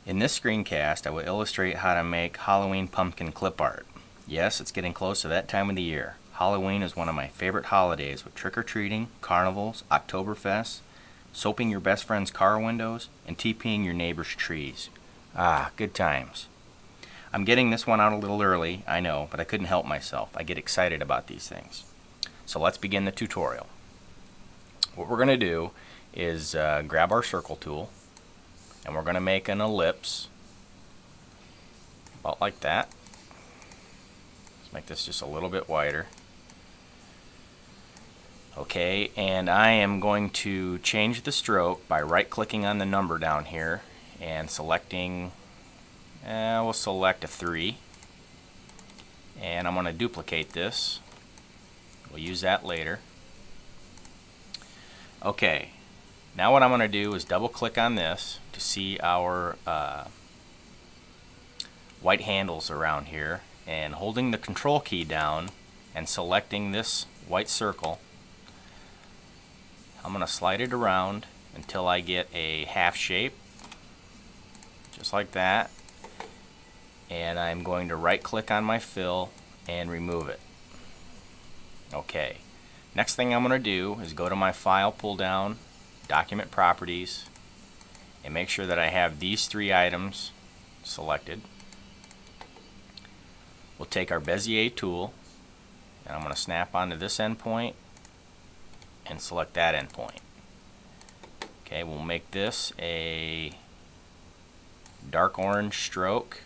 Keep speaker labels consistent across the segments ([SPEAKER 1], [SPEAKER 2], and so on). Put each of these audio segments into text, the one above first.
[SPEAKER 1] In this screencast, I will illustrate how to make Halloween pumpkin clip art. Yes, it's getting close to that time of the year. Halloween is one of my favorite holidays with trick-or-treating, carnivals, Oktoberfest, soaping your best friend's car windows, and TPing your neighbor's trees. Ah, good times. I'm getting this one out a little early, I know, but I couldn't help myself. I get excited about these things. So let's begin the tutorial. What we're going to do is grab our circle tool, and we're going to make an ellipse about like that. Let's make this just a little bit wider. Okay, and I am going to change the stroke by right-clicking on the number down here and selecting, we'll select a 3, and I'm going to duplicate this. We'll use that later. Okay, now what I'm going to do is double-click on this to see our white handles around here, and holding the control key down and selecting this white circle, I'm going to slide it around until I get a half shape, just like that, and I'm going to right click on my fill and remove it. Okay, next thing I'm going to do is go to my file, pull down, document properties, and make sure that I have these 3 items selected. We'll take our Bezier tool, and I'm going to snap onto this endpoint and select that endpoint. Okay, we'll make this a dark orange stroke,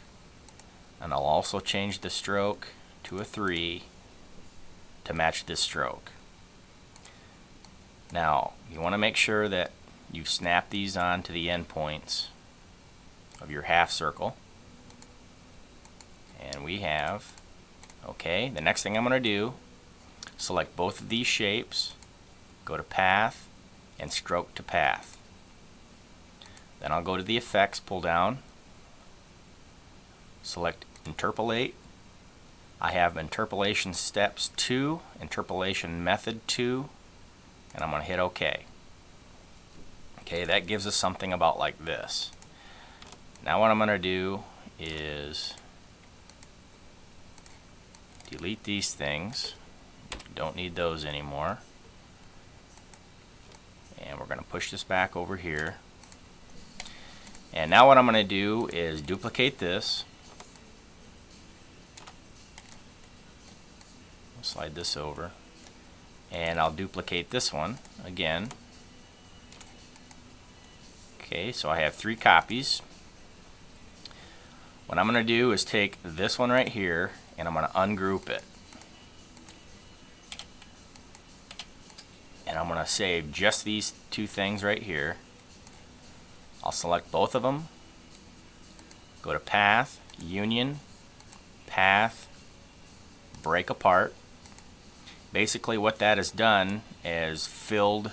[SPEAKER 1] and I'll also change the stroke to a 3 to match this stroke. Now, you want to make sure that you snap these on to the endpoints of your half circle. And we have, okay, the next thing I'm going to do, select both of these shapes, go to Path, and Stroke to Path. Then I'll go to the Effects, pull down, select Interpolate. I have Interpolation Steps 2, Interpolation Method 2, and I'm going to hit OK. Okay, that gives us something about like this. Now what I'm going to do is delete these things. Don't need those anymore. And we're going to push this back over here. And now what I'm going to do is duplicate this. Slide this over. And I'll duplicate this one again. Okay, so I have 3 copies. What I'm going to do is take this one right here and I'm going to ungroup it. And I'm going to save just these 2 things right here. I'll select both of them, go to Path, Union, Path, Break Apart. Basically what that has done is filled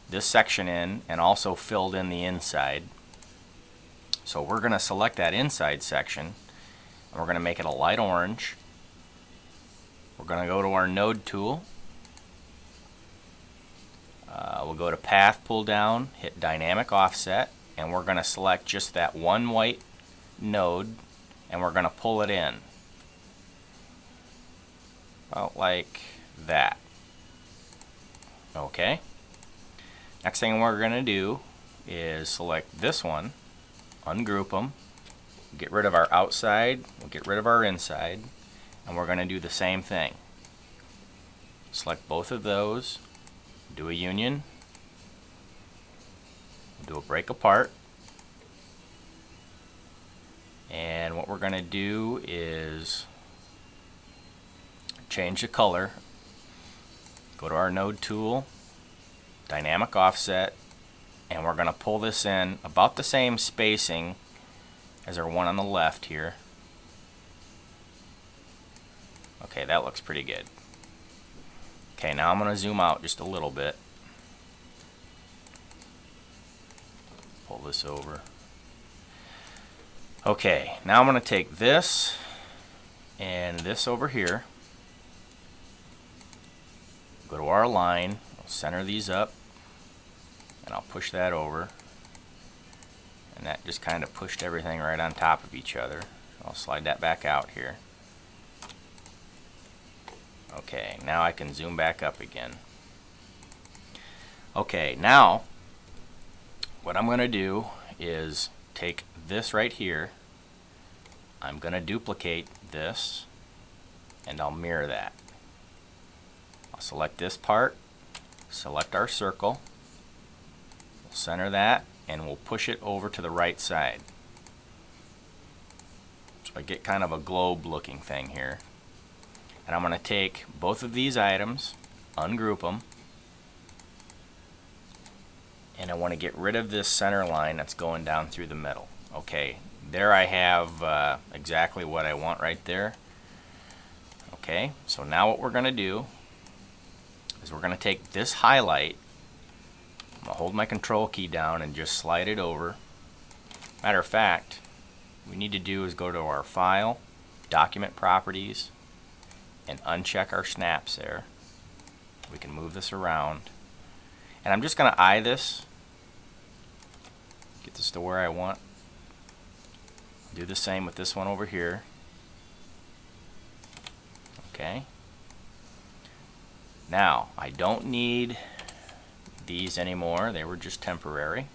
[SPEAKER 1] this section in and also filled in the inside. So we're going to select that inside section and we're going to make it a light orange. We're going to go to our node tool. We'll go to Path, pull down, hit Dynamic Offset, and we're going to select just that one white node and we're going to pull it in. About like that. Okay. Next thing we're going to do is select this one, ungroup them, get rid of our outside, we'll get rid of our inside, and we're going to do the same thing. Select both of those, do a union, do a break apart, and what we're going to do is change the color, go to our node tool, dynamic offset, and we're going to pull this in about the same spacing as our one on the left here. Okay, that looks pretty good. Okay, now I'm going to zoom out just a little bit. Pull this over. Okay, now I'm going to take this and this over here. Go to our line, we'll center these up, and I'll push that over. and that just kind of pushed everything right on top of each other. I'll slide that back out here. Okay, now I can zoom back up again. Okay, now what I'm going to do is take this right here. I'm going to duplicate this and I'll mirror that. I'll select this part, select our circle, we'll center that, and we'll push it over to the right side. So I get kind of a globe looking thing here. And I'm going to take both of these items, ungroup them, and I want to get rid of this center line that's going down through the middle. Okay, there I have exactly what I want right there. Okay, so now what we're going to do is we're going to take this highlight, I'm going to hold my control key down and just slide it over. Matter of fact, what we need to do is go to our File, Document Properties, and uncheck our snaps there. We can move this around. And I'm just going to eye this, get this to where I want. Do the same with this one over here. Okay. Now, I don't need these anymore. They were just temporary.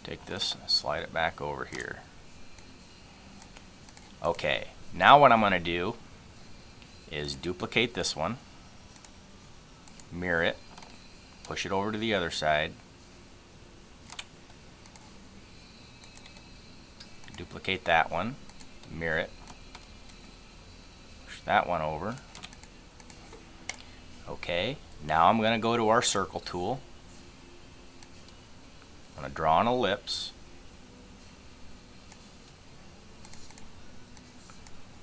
[SPEAKER 1] Take this and slide it back over here. Okay, now what I'm going to do is duplicate this one, mirror it, push it over to the other side, duplicate that one, mirror it, push that one over. Okay, now I'm going to go to our circle tool. I'm going to draw an ellipse.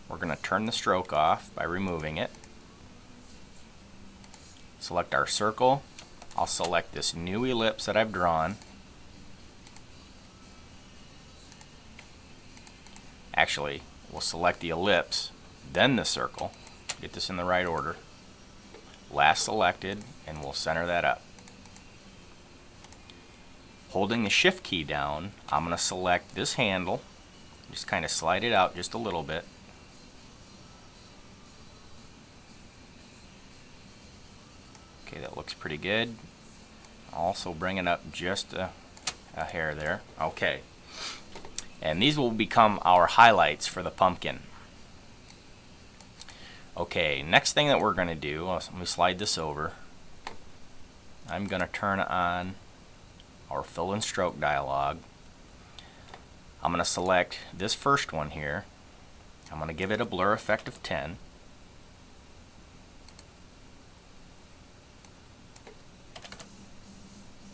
[SPEAKER 1] We're going to turn the stroke off by removing it. Select our circle. I'll select this new ellipse that I've drawn. Actually, we'll select the ellipse, then the circle. Get this in the right order. Last selected, and we'll center that up. Holding the shift key down, I'm going to select this handle, just kind of slide it out just a little bit. Okay, that looks pretty good. Also bring it up just a hair there. Okay. And these will become our highlights for the pumpkin. Okay, next thing that we're going to do, let me slide this over. I'm going to turn on our fill and stroke dialog. I'm going to select this first one here. I'm going to give it a blur effect of 10.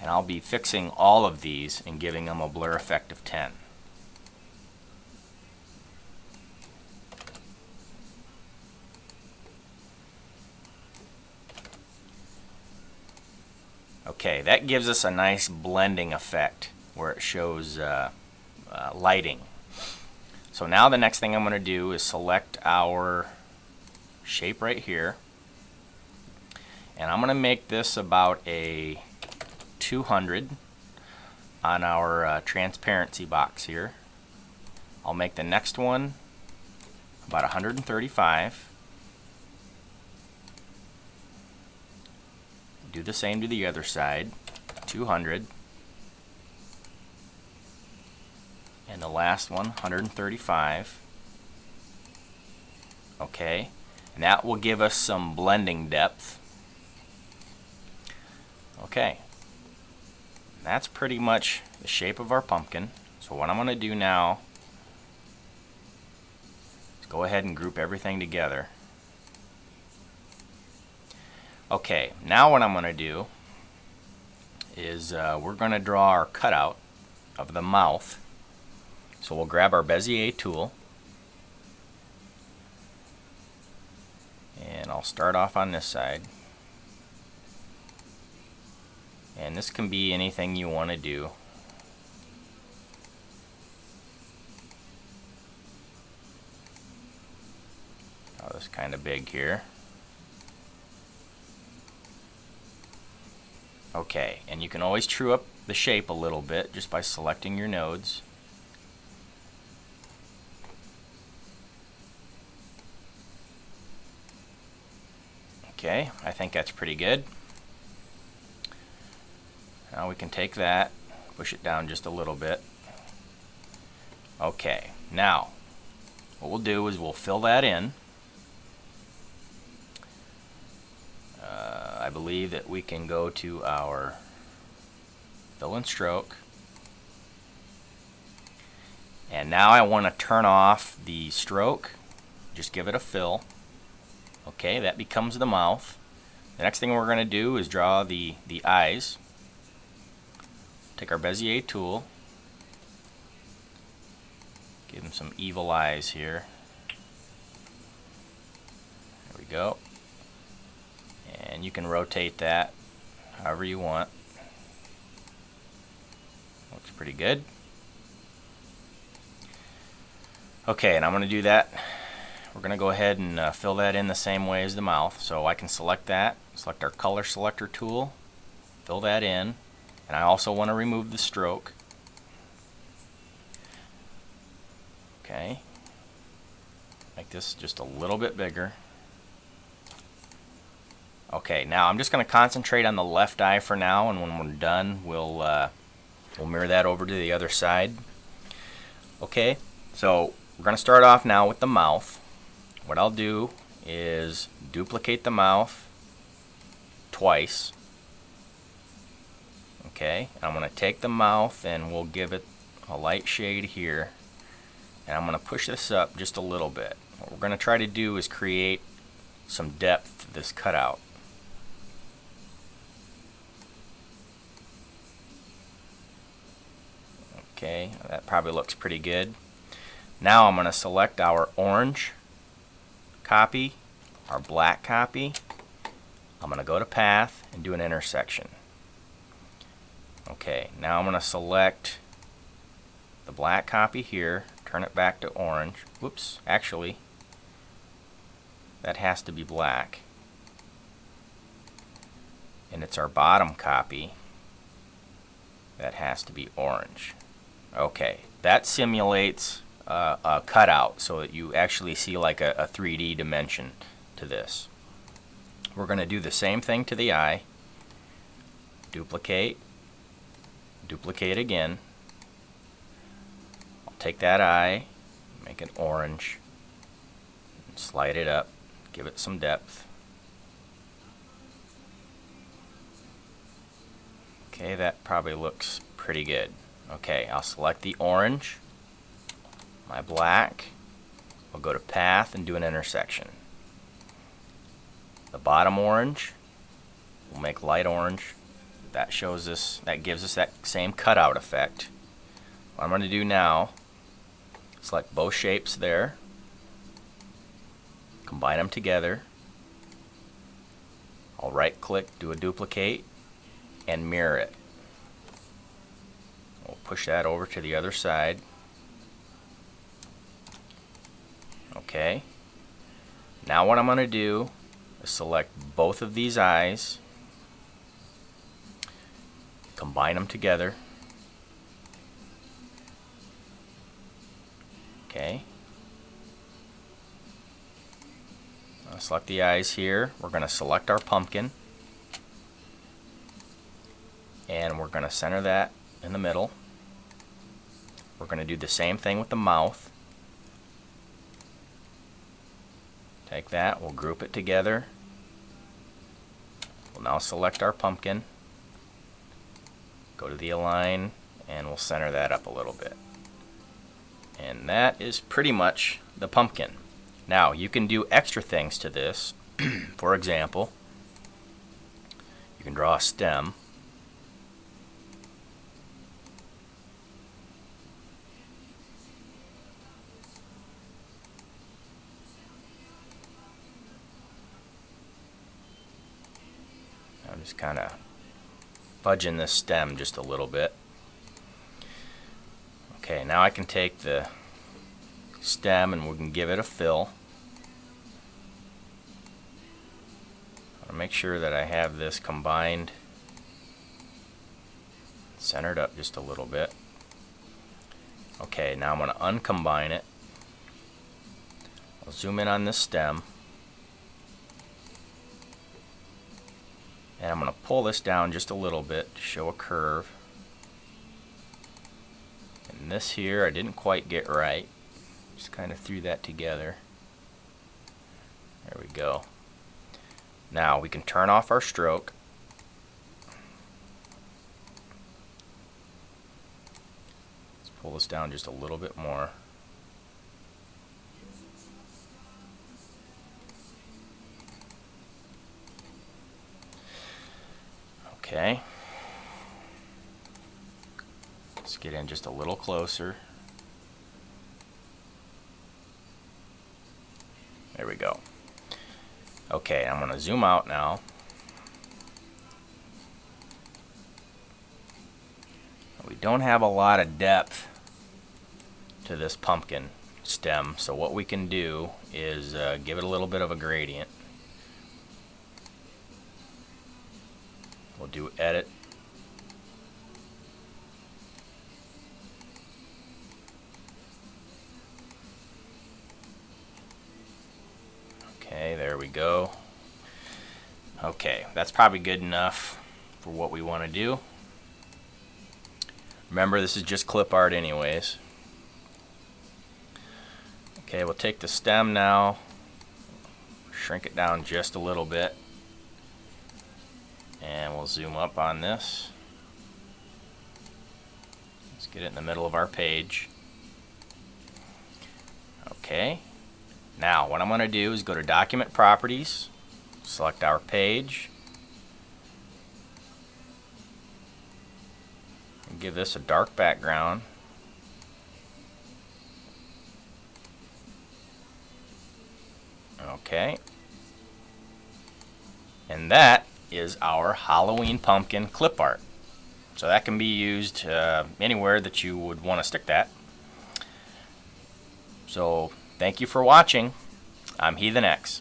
[SPEAKER 1] And I'll be fixing all of these and giving them a blur effect of 10. Okay, that gives us a nice blending effect where it shows lighting. So now the next thing I'm going to do is select our shape right here. And I'm going to make this about a 200 on our transparency box here. I'll make the next one about 135. Do the same to the other side, 200. And the last one, 135. Okay, and that will give us some blending depth. Okay, that's pretty much the shape of our pumpkin. So what I'm going to do now is go ahead and group everything together. Okay, now what I'm going to do is we're going to draw our cutout of the mouth. So we'll grab our Bezier tool, and I'll start off on this side. And this can be anything you want to do. Oh, this is kind of big here. Okay, and you can always trim the shape a little bit just by selecting your nodes. Okay, I think that's pretty good. Now we can take that, push it down just a little bit. Okay, now what we'll do is we'll fill that in. I believe that we can go to our fill and stroke. And now I want to turn off the stroke, just give it a fill. Okay, that becomes the mouth. The next thing we're going to do is draw the eyes. Take our Bezier tool, give them some evil eyes here. There we go. And you can rotate that however you want. Looks pretty good. Okay, and I'm going to do that. We're going to go ahead and fill that in the same way as the mouth. So I can select that, select our color selector tool, fill that in, and I also want to remove the stroke. Okay, make this just a little bit bigger. Okay, now I'm just going to concentrate on the left eye for now, and when we're done, we'll mirror that over to the other side. Okay, so we're going to start off now with the mouth. What I'll do is duplicate the mouth twice. Okay, I'm going to take the mouth and we'll give it a light shade here, and I'm going to push this up just a little bit. What we're going to try to do is create some depth to this cutout. Okay, that probably looks pretty good. Now I'm going to select our orange copy, our black copy. I'm going to go to path and do an intersection. Okay, now I'm going to select the black copy here, turn it back to orange. Whoops, actually, that has to be black. And it's our bottom copy that has to be orange. Okay, that simulates a cutout so that you actually see like a 3D dimension to this. We're going to do the same thing to the eye. Duplicate, duplicate again. I'll take that eye, make it orange, and slide it up, give it some depth. Okay, that probably looks pretty good. Okay, I'll select the orange, my black, I'll go to path and do an intersection. The bottom orange, we'll make light orange. That shows us, that gives us that same cutout effect. What I'm going to do now, select both shapes there, combine them together. I'll right click, do a duplicate, and mirror it. We'll push that over to the other side. Okay. Now what I'm going to do is select both of these eyes, combine them together. Okay. I'll select the eyes here. We're going to select our pumpkin, and we're going to center that in the middle. We're going to do the same thing with the mouth. Take that, we'll group it together. We'll now select our pumpkin, go to the align, and we'll center that up a little bit. And that is pretty much the pumpkin. Now you can do extra things to this. For example, you can draw a stem. I'm just kind of fudging this stem just a little bit. Okay, now I can take the stem and we can give it a fill. I'll make sure that I have this combined centered up just a little bit. Okay, now I'm going to uncombine it. I'll zoom in on this stem. And I'm going to pull this down just a little bit to show a curve. And this here I didn't quite get right. Just kind of threw that together. There we go. Now we can turn off our stroke. Let's pull this down just a little bit more. Okay. Let's get in just a little closer. There we go. Okay, I'm going to zoom out now. We don't have a lot of depth to this pumpkin stem, so what we can do is give it a little bit of a gradient. We'll do edit. Okay, there we go. Okay, that's probably good enough for what we want to do. Remember, this is just clip art anyways. Okay, we'll take the stem now, shrink it down just a little bit, and we'll zoom up on this. Let's get it in the middle of our page. Okay. Now, what I'm going to do is go to Document Properties, select our page, and give this a dark background. Okay. And that is our Halloween pumpkin clip art. So that can be used anywhere that you would want to stick that. So thank you for watching. I'm Heathen X.